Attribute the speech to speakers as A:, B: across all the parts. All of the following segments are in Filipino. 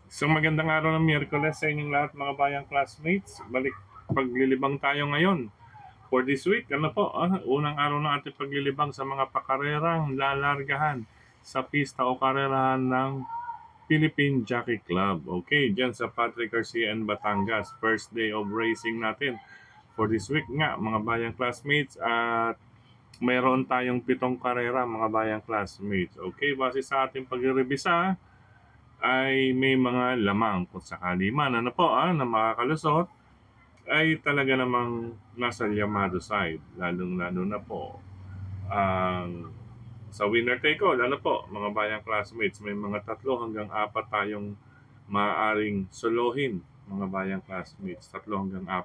A: Isang magandang araw ng Miyerkules sa inyong lahat mga bayang classmates. Balik paglilibang tayo ngayon. For this week, ano po, unang araw ng ating paglilibang sa mga pakarerang lalargahan sa pista o karerahan ng Philippine Jockey Club. Okay, dyan sa Patrick Garcia and Batangas. First day of racing natin for this week nga mga bayang classmates at mayroon tayong 7 karera mga bayang classmates. Okay, base sa ating pagre-revisa ay may mga lamang kung sakali man ano po na makakalusot ay talaga namang nasa Yamado side, lalong-lalo na po ang sa winner take all, ano po, mga bayang classmates, may mga 3 hanggang 4 tayong maaaring solohin, mga bayang classmates, 3 hanggang 4.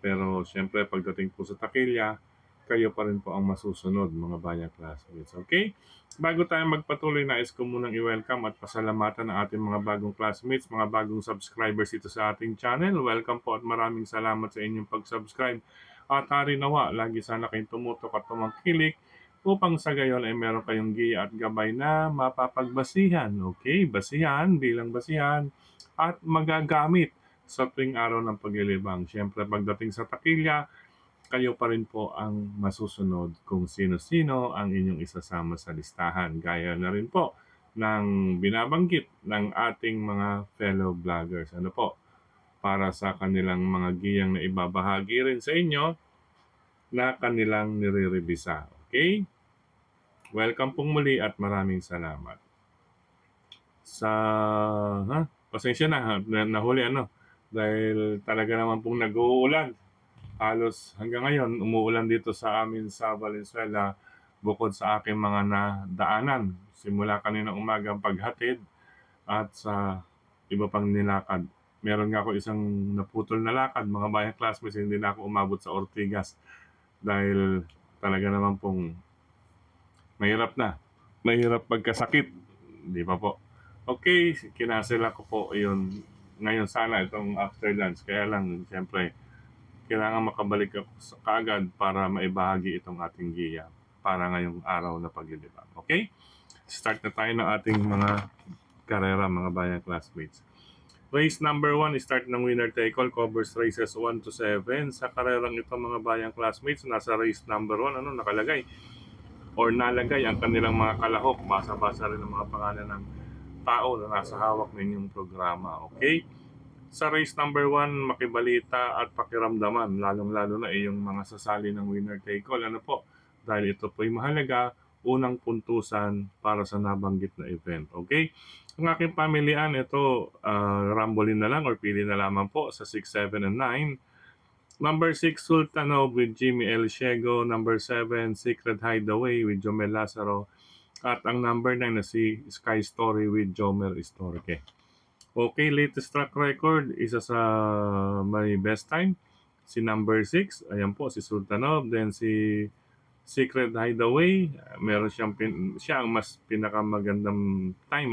A: Pero siyempre pagdating po sa takilya, kayo pa rin po ang masusunod mga bayang classmates. Okay? Bago tayo magpatuloy, nais ko munang i-welcome at pasalamatan ang ating mga bagong classmates, mga bagong subscribers dito sa ating channel. Welcome po at maraming salamat sa inyong pag-subscribe. At harinawa, lagi sana kayong tumutok at tumangkilik upang sa gayon ay meron kayong giya at gabay na mapapagbasihan. Okay? Basihan, bilang basihan at magagamit sa tuwing araw ng paglilibang. Siyempre pagdating sa takilya, kayo pa rin po ang masusunod kung sino-sino ang inyong isasama sa listahan. Gaya na rin po ng binabanggit ng ating mga fellow vloggers. Ano po, para sa kanilang mga giyang na ibabahagi rin sa inyo na kanilang nire-revisa. Okay? Welcome pong muli at maraming salamat. Sa pasensya na nahuli dahil talaga naman pong nag-uulan. Halos hanggang ngayon umuulan dito sa amin sa Valenzuela bukod sa aking mga nadaanan simula kaninang umaga ang paghatid at sa iba pang nilakad. Meron nga ako isang naputol na lakad mga bayang classmates, hindi na ako umabot sa Ortigas dahil talaga naman pong mahirap na. Mahirap pagkasakit, di ba po? Okay, kinasela ko po yun ngayon sana itong after lunch. Kaya lang, siyempre, kailangan makabalik ako kaagad para maibahagi itong ating giya para ngayong araw na paglilibang. Okay? Start na tayo ng ating mga karera, mga bayang classmates. Race number 1, start ng winner take all, covers races 1 to 7. Sa karerang ito mga bayang classmates, nasa race number 1, nakalagay or nalagay ang kanilang mga kalahok. Basa-basa rin ang mga pangalan ng tao na nasa hawak ng inyong programa. Okay? Sa race number 1, makibalita at pakiramdaman, lalong-lalo na yung mga sasali ng winner take all. Ano po? Dahil ito po ay mahalaga, unang puntusan para sa nabanggit na event. Okay? Ang aking pamilyan, ito, rambolin na lang or pili na lamang po sa 6, 7, and 9. Number 6, Sultanov with Jimmy El Ciego. Number 7, Secret Hideaway with Jomel Lazaro. At ang number 9 na si Sky Story with Jomer Istorque. Okay, latest track record, isa sa may best time. Si number 6, ayan po, si Sultanov. Then si Secret Hideaway, meron siya ang mas pinakamagandang time,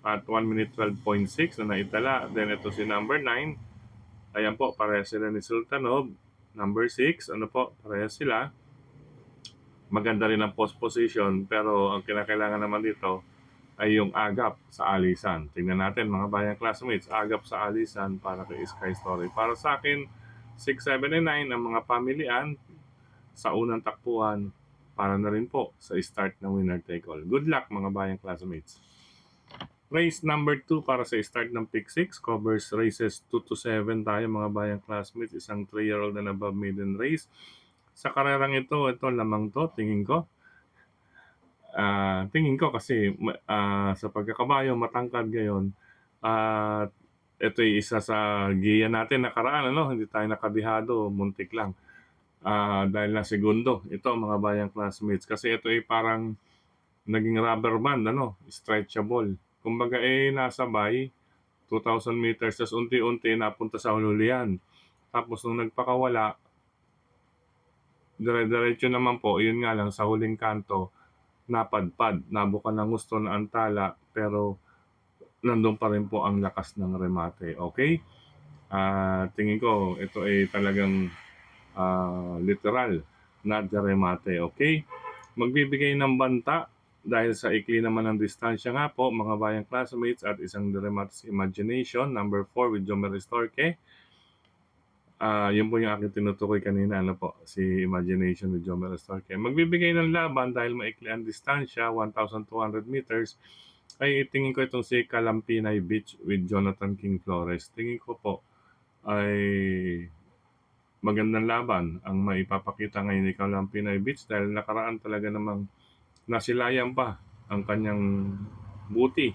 A: at 1 minute 12.6 na naitala. Then ito si number 9, ayan po, parehas sila ni Sultanov. Number 6, parehas sila. Maganda rin ang post position, pero ang kinakailangan naman dito ay yung agap sa alisan. Tingnan natin mga bayang classmates, agap sa alisan para kay Sky Story. Para sa akin, 6, 7, and 9 ang mga pamilian sa unang takbuhan para na rin po sa start ng winner take all. Good luck mga bayang classmates. Race number 2 para sa start ng pick 6, covers races 2 to 7 tayo mga bayang classmates, isang 3-year-old and above maiden race. Sa karerang ito lamang to, tingin ko kasi sa pagkakabayo matangkad gayon at ito'y isa sa giya natin nakaraan, hindi tayo nakabihado, muntik lang. Dahil na segundo ito mga bayang classmates kasi ito ay parang naging rubber band, stretchable. Kumbaga nasabay 2,000 meters tas unti-unti napunta sa hululian. Tapos nung nagpakawala, dire-diretso naman po, yun nga lang sa huling kanto napadpad, nabukan ng gusto na antala, pero nandun pa rin po ang lakas ng remate. Okay? Tingin ko ito ay talagang literal na remate. Okay? Magbibigay ng banta dahil sa ikli naman ng distansya nga po, mga bayang classmates, at isang Derematis Imagination, number 4 with Jomer Estorque. Yun po yung aking tinutukoy kanina, ano po, si Imagination with Jomer Estorque. Magbibigay ng laban dahil maikli ang distansya, 1,200 meters, ay tingin ko itong si Kalampinay Beach with Jonathan King Flores. Tingin ko po ay magandang laban ang maipapakita ngayon ni Kalampinay Beach dahil nakaraan talaga namang nasilayan pa ang kanyang buti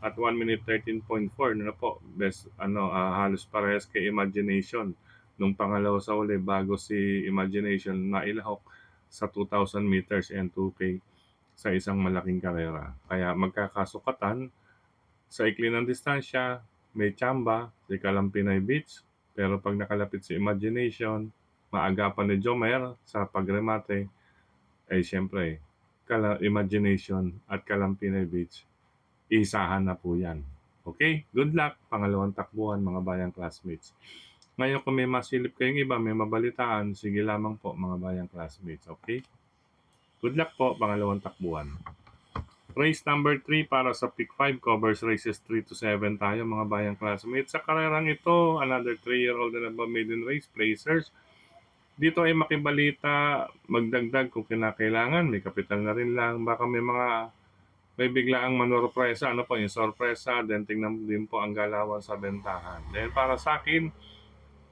A: at 1 minute 13.4 na po, best halos parehas kay Imagination nung pangalawa sa uli bago si Imagination nailahok sa 2,000 meters and 2K sa isang malaking karera. Kaya magkakasukatan sa ikli ng distansya, may tsamba si Kalampinay Beach, pero pag nakalapit si Imagination, maagapan ni Jomer sa pagremate, ay siyempre Imagination at Kalampinay Beach, isahan na po yan. Okay? Good luck, pangalawang takbuhan mga bayang classmates. Ngayon kung may masilip kayong iba, may mabalitaan, sige lamang po mga bayang classmates. Okay? Good luck po, pangalawang takbuhan. Race number 3 para sa Pick 5 covers races 3 to 7 tayo mga bayang classmates. Sa karerang ito, another 3-year-old and above maiden race placers. Dito ay makibalita, magdagdag kung kinakailangan, may kapital na rin lang, baka may biglaang manorpresa, ano po yung sorpresa, then tingnan din po ang galawan sa bentahan. Then para sa akin,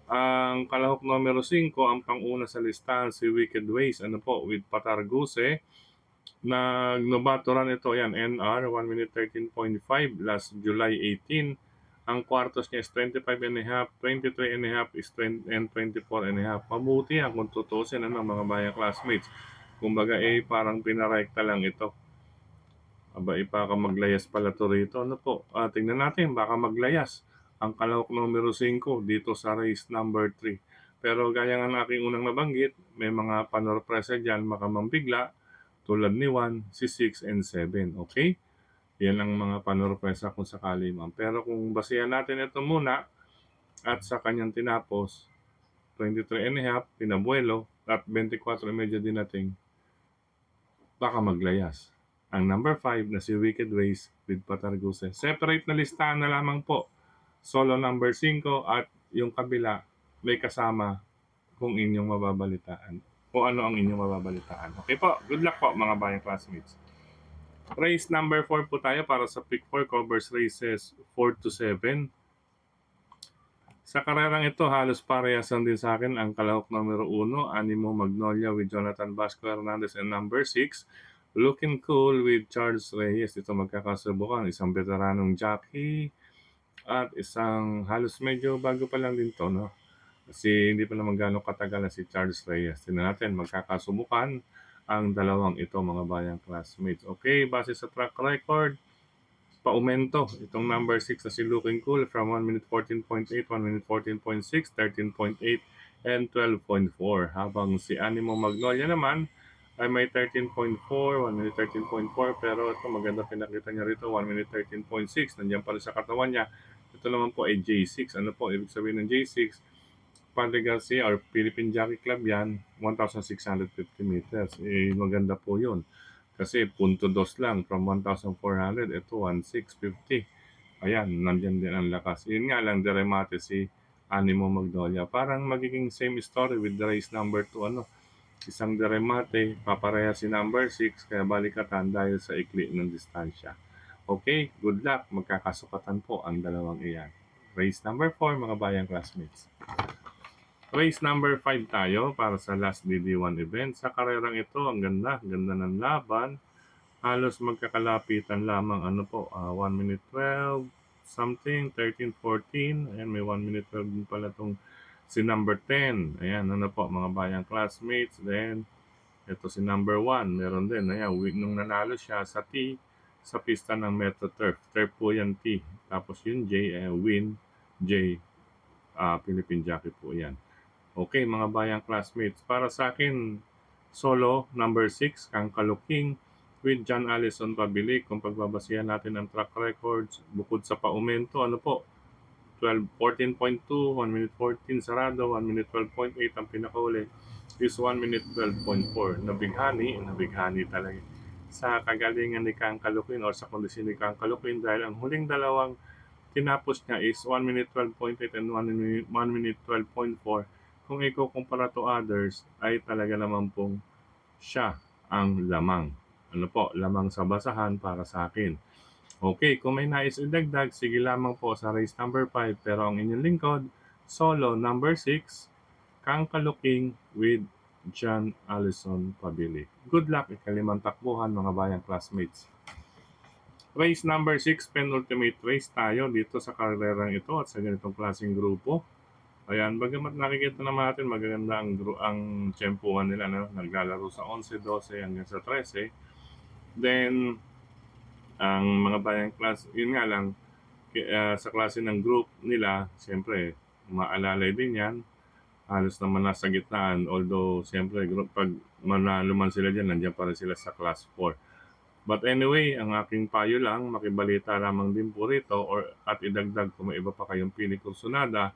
A: ang kalahok numero 5, ang pang-una sa listahan, si Wicked Ways, ano po, with Patarguse. Nagnobaturan ito, yan, NR, 1 minute 13.5, last July 18. Ang kwartos niya is 25 and a half, 23 and a half, and 24 and a half. Mabuti yan kung tutusin mga bayang classmates. Kumbaga parang pinarekta lang ito. Aba, baka maglayas pala to rito. Ano po? Tingnan natin, baka maglayas ang kalahok numero 5 dito sa race number 3. Pero gaya nga ng aking unang nabanggit, may mga panorpresa dyan, makamambigla, tulad ni 1, si 6, and 7. Okay? Yan ang mga panorpresa kung sakali man. Pero kung basihan natin ito muna, at sa kanyang tinapos, 23 and a half, pinabuelo, at 24 and medyo din nating, baka maglayas ang number 5 na si Wicked Ways with Patarguse. Separate na listahan na lamang po. Solo number 5 at yung kabila may kasama kung inyong mababalitaan. O ano ang inyong mababalitaan. Okay po, good luck po mga bayang classmates. Race number 4 po tayo para sa Pick 4 covers races 4 to 7. Sa karerang ito, halos parehasan din sa akin ang kalahok numero 1, Animo Magnolia with Jonathan Vasco Hernandez, and number 6, Looking Cool with Charles Reyes. Ito magkakasubukan, isang veteranong jockey at isang halos medyo bago pa lang din to, no? Kasi hindi pa naman gano'ng katagal na si Charles Reyes. Tingnan natin, magkakasubukan ang dalawang ito mga bayang classmates. Okay, base sa track record, paumento itong number 6 na si Looking Cool from 1 minute 14.8, 1 minute 14.6, 13.8, and 12.4. Habang si Animo Magnolia naman ay may 13.4, 1 minute 13.4, pero ito maganda pinakita niya rito, 1 minute 13.6, nandiyan pala sa katawan niya. Ito naman po ay J6. Ano po ibig sabihin ng J6? Padre Garcia or Philippine Jockey Club yan, 1,650 meters. Maganda po yun. Kasi punto dos lang from 1,400, ito 1,650. Ayan, nandyan din ang lakas. Yun nga lang, deremate si Animo Magnolia. Parang magiging same story with the race number 2, isang deremate, papareha si number 6, kaya balikatan dahil sa ikli ng distansya. Okay, good luck. Magkakasukatan po ang dalawang iyan. Race number 4, mga bayang classmates. Race number 5 tayo para sa last DD1 event. Sa karerang ito, ang ganda ng laban. Halos magkakalapitan lamang 1 minute 12 something, 13-14. Ayan, may 1 minute 12 din pala itong si number 10. Ayan, po mga bayang classmates. Then, ito si number 1. Meron din. Ayan, nung nanalo siya sa T, sa pista ng Metro Turf. Turf po yan T. Tapos yung J, Win, J, Philippine Jockey po yan. Okay, mga bayang classmates. Para sa akin, solo, number 6, Kang Kaluking, with John Allison Pabilik. Kung pagbabasihan natin ang track records, bukod sa paumento, 14.2, 1 minute 14 sarado, 1 minute 12.8 ang pinakauli is 1 minute 12.4. Nabighani talaga sa kagalingan ni Kang Caloocan or sa kondisyon ni Kang Caloocan dahil ang huling dalawang tinapos niya is 1 minute 12.8 and 1 minute 12.4. Kung ikukumpara to others, ay talaga naman pong siya ang lamang. Ano po, lamang sa basahan para sa akin. Okay, kung may nais idagdag, sige lamang po sa race number 5. Pero ang inyong lingkod, solo number 6, Kang Caloocan with John Allison Pabili. Good luck ikalimang takbuhan mga bayang classmates. Race number 6, penultimate race tayo dito sa karerang ito at sa ganitong klaseng grupo. Ayan, bagamat nakikita naman natin magaganda ang tiyempuhan nila, no? Naglalaro sa 11, 12 hanggang sa 13. Then, ang mga bayang class, yun nga lang, sa klase ng group nila, siyempre, maalalay din yan. Halos naman nasa gitnaan. Although, siyempre, pag manalo man sila dyan, nandiyan pa rin sila sa class 4. But anyway, ang aking payo lang, makibalita lamang din po rito at idagdag kung may iba pa kayong pili kursunada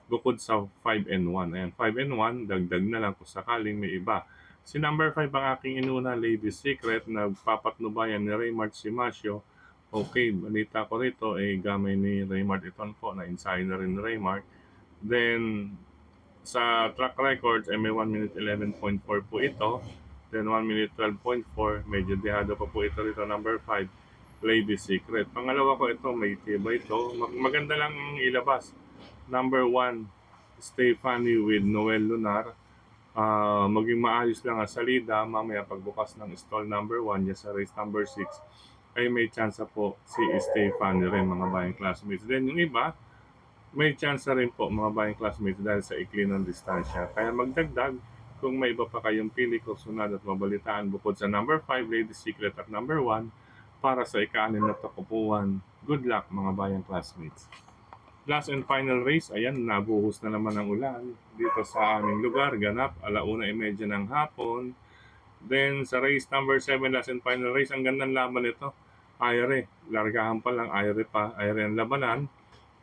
A: bukod sa 5 and 1. Ayan, 5 and 1, dagdag na lang kung sakaling may iba. Si number 5 ang aking inuna, Lady Secret, nagpapatnubayan ni Raymart Simasio. Okay, balita ko rito, gamay ni Raymart iton po, na ensayo na rin ni Raymart. Then, sa track records, may 1 minute 11.4 po ito. Then 1 minute 12.4, medyo dehado pa po ito rito, number 5, Lady Secret. Pangalawa ko ito, may tiba ito. Maganda lang ilabas. Number 1, Stephanie with Noel Lunar. Maging maayos lang ang salida. Mamaya pagbukas ng stall number 1, yan sa race number 6, ay may chance po si Stephanie rin mga bayang classmates. Then yung iba, may chance rin po mga bayang classmates dahil sa ikli ng distansya. Kaya magdagdag kung may iba pa kayong pili kursunada at mabalitaan bukod sa number 5, Lady Secret at number 1 para sa ika-6 na takupuan. Good luck mga bayang classmates. Last and final race, ayan, nabuhos na naman ang ulan dito sa aming lugar, ganap 1:30 ng hapon. Then sa race number 7, last and final race, ang gandang laban nito, Aire, largahan pa lang, Aire ang labanan,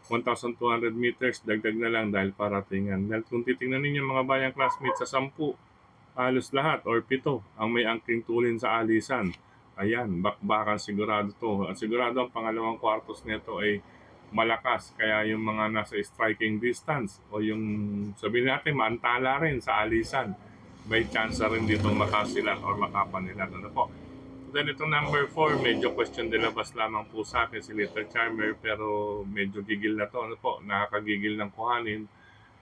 A: 1,200 meters, dagdag na lang dahil paratingan. Dahil kung titingnan ninyo mga bayang classmates, sa 10, halos lahat or 7 ang may angking tulin sa alisan. Ayan, bakbakan sigurado to. Sigurado ang pangalawang kwartos nito ay malakas. Kaya yung mga nasa striking distance o yung sabihin natin maantala rin sa alisan, may chance rin dito makasilat or makapanilat. Ano po? Then itong number 4, medyo question de labas lamang po sa akin si Little Charmer, pero medyo gigil na to. Ano po? Nakakagigil ng kuhanin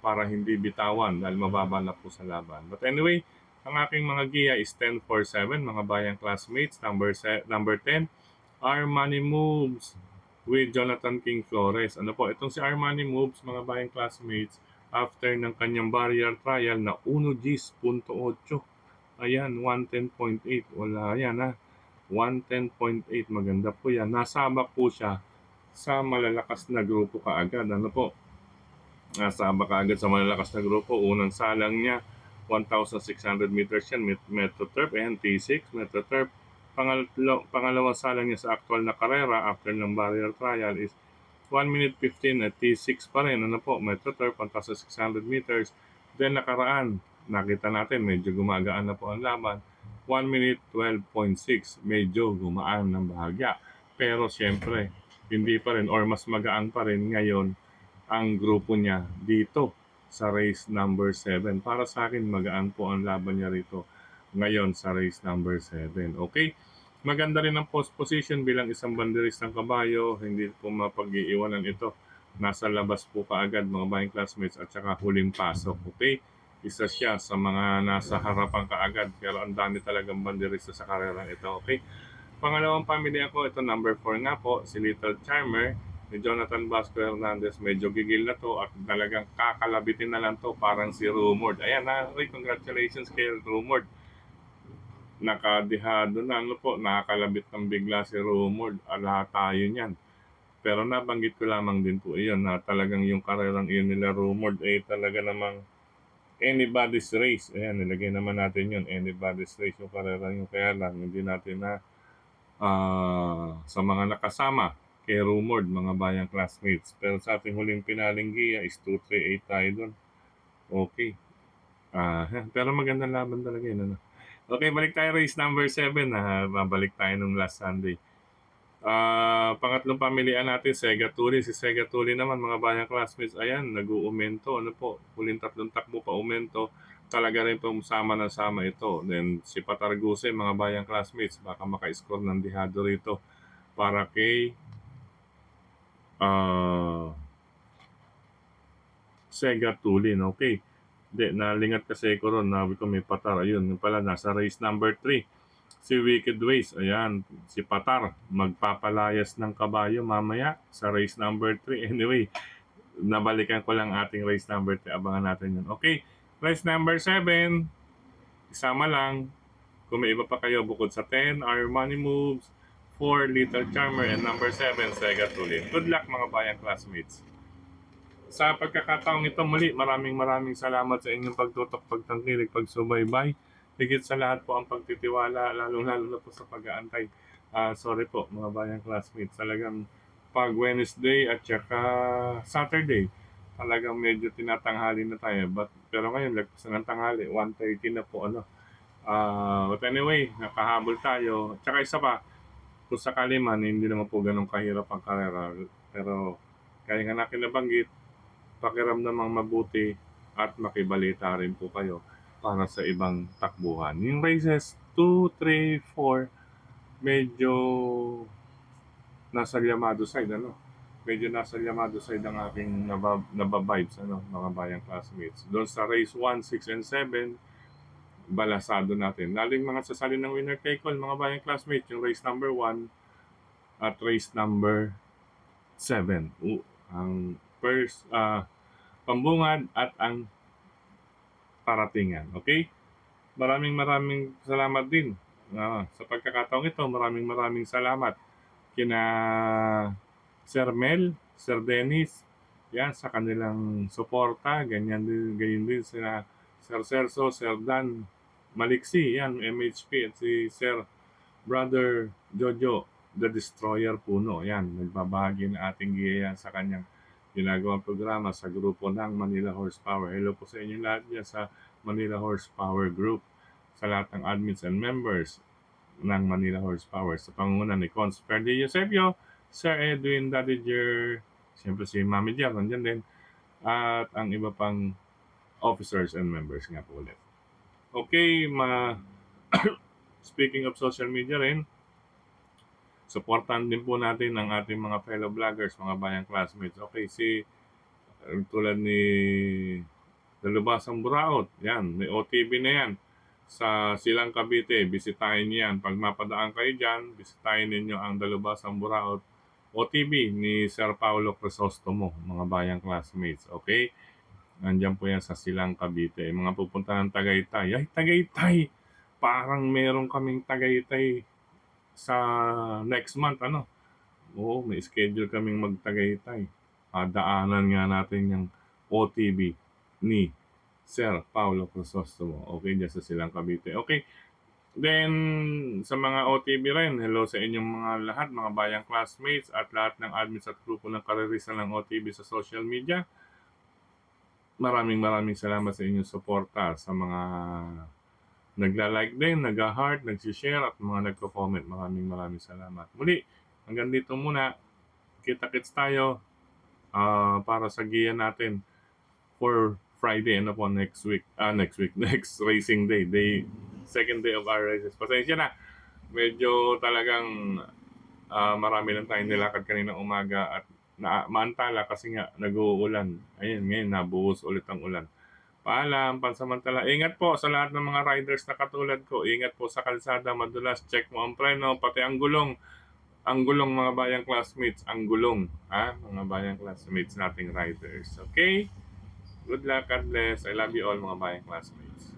A: para hindi bitawan dahil mababa na po sa laban. But anyway, ang aking mga giya is 10-4-7, mga bayang classmates. Number 10, Armani Moves with Jonathan King Flores. Ano po, itong si Armani Moves, mga bayang classmates, after ng kanyang barrier trial na 1 Gs.8. Ayan, 110.8. Wala yan ha. 110.8. Maganda po yan. Nasabak po siya sa malalakas na grupo kaagad. Ano po? Nasabak kaagad sa malalakas na grupo. Unang salang niya, 1,600 meters yan. Metro Turf. Ayan, T6. Metro Turf. Pangalawang salang niya sa actual na karera after ng barrier trial is 1 minute 15 at T6 pa rin. Ano po? Metro Turf, 1,600 meters. Then nakaraan, nakita natin medyo gumagaan na po ang laban. 1 minute 12.6, medyo gumaan ng bahagya. Pero siyempre, hindi pa rin or mas magaan pa rin ngayon ang grupo niya dito sa race number 7. Para sa akin, magaan po ang laban niya rito ngayon sa race number 7. Okay? Maganda rin ang post position bilang isang banderis ng kabayo. Hindi po mapag-iiwanan ito. Nasa labas po kaagad mga bayang classmates at saka huling pasok. Okay? Isa siya sa mga nasa harapan kaagad pero ang dami talagang banderista sa karera ito. Okay? Pangalawang pamilya ko, ito number 4 nga po, si Little Charmer ni Jonathan Vasco Hernandez. Medyo gigil na to at talagang kakalabitin na lang to, parang si Rumored. Ayan na, congratulations kay Rumored. Nakadihado na, ano po, nakakalabit ng bigla si Rumored. Ala tayo niyan. Pero nabanggit ko lamang din po iyon na talagang yung karerang iyon nila Rumored ay talaga namang anybody's race. Ayan, nilagay naman natin yun. Anybody's race yung karera yun. Kaya lang, hindi natin na sa mga nakasama kay Rumored, mga bayang classmates. Pero sa ating huling pinaling giya is 2-3-8 tayo dun. Okay. Pero magandang laban talaga yun. Ano? Okay, balik tayo race number 7. Babalik tayo nung last Sunday. Pangatlong pamilihan natin, Sega Tuli. Si Sega Tuli naman, mga bayang classmates, ayan, nag-uumento. Ano po, huling tatlong takbo pa umento. Talaga rin pong sama na sama ito. Then si Patarguse, mga bayang classmates, baka maka-score ng dihado rito para kay ah Sega Tulin. Okay. Hindi, nalingat kasi ko ron. Nabi ko may Patar. Ayun, yung pala, nasa race number 3. Si Wicked Ways, ayan, si Patar, magpapalayas ng kabayo mamaya sa race number 3. Anyway, nabalikan ko lang ating race number 3. Abangan natin yun. Okay, race number 7, isama lang. Kung may iba pa kayo bukod sa 10, Our Money Moves, 4, Little Charmer, and number 7, Sega Tulin. Good luck mga bayang classmates. Sa pagkakataong ito muli, maraming salamat sa inyong pagtutok, pagtangkilik, pagsubaybay. Higit sa lahat po ang pagtitiwala, lalo-lalo na po sa pag-aantay. Sorry po mga bayang classmates, talagang pag Wednesday at saka Saturday, talagang medyo tinatanghali na tayo. Pero ngayon, lagpasan ng tanghali, 1:30 na po. But anyway, nakahabol tayo. Tsaka isa pa, kung sakali man, hindi naman po ganun kahirap ang karera. Pero kaya nga natin nabanggit, pakiramdamang mabuti at makibalita rin po kayo para sa ibang takbuhan. Yung races 2, 3, 4, medyo nasa Yamado side, ano? Medyo nasa Yamado side ang aking nababibes, ano, mga bayang classmates. Doon sa race 1, 6, and 7, balasado natin. Lalo yung mga sasali ng winner take all, mga bayang classmates, yung race number 1 at race number 7. Ang first, pambungad at ang paratingan. Okay? Maraming salamat din. Sa pagkakataong ito, maraming salamat kina Sir Mel, Sir Dennis, yan, sa kanilang suporta. Ganyan din sila Sir Serso, Sir Dan Maliksi, yan, MHP, at si Sir Brother Jojo, The Destroyer Puno. Yan, nagbabahagi na ating giya sa kanyang ginagawang programa sa grupo ng Manila Horsepower. Hello po sa inyo lahat dyan sa Manila Horsepower Group, sa lahat ng admins and members ng Manila Horsepower sa pangunguna ni Cons Ferdi Eusebio, Sir Edwin Dadiger, siyempre si Mami Jer, nandyan din, at ang iba pang officers and members nga po ulit. Okay, speaking of social media rin, supportan din po natin ang ating mga fellow vloggers, mga bayang classmates. Okay, tulad ni Dalubasang Buraot, yan, may OTV na yan. Sa Silang Cavite, bisitahin niyo yan. Pag mapadaan kayo dyan, bisitahin ninyo ang Dalubasang Buraot OTV ni Sir Paulo Crisostomo, mga bayang classmates. Okay? Nandiyan po yan sa Silang Cavite. Mga pupunta ng Tagaytay. Ay, Tagaytay! Parang meron kaming Tagaytay sa next month, ano? Oo, may schedule kaming mag-Tagaytay. Daanan nga natin yung OTV ni Sir Paulo Crisostomo. Okay, dyan sa Silang Cavite. Okay, then sa mga OTV rin, hello sa inyong mga lahat, mga bayang classmates at lahat ng admins at grupo ng karerisan ng OTV sa social media. Maraming salamat sa inyong suporta, sa mga nagla-like din, nag-heart, nag-share at mga nagko-comment. Maraming salamat. Muli, hanggang dito muna. Kita-kits tayo para sa giya natin for Friday, ano po, next week, next racing second day of our races. Pasensya na, medyo talagang marami lang tayong nilakad kaninang umaga at maantala kasi nga nag-uulan. Ayun, ngayon nabuhos ulit ang ulan. Paalam, pansamantala. Ingat po sa lahat ng mga riders na katulad ko. Ingat po sa kalsada, madulas, check mo ang preno, pati ang gulong. Ang gulong, mga bayang classmates, ang gulong. Mga bayang classmates nating riders. Okay? Good luck, God bless. I love you all, mga bayang classmates.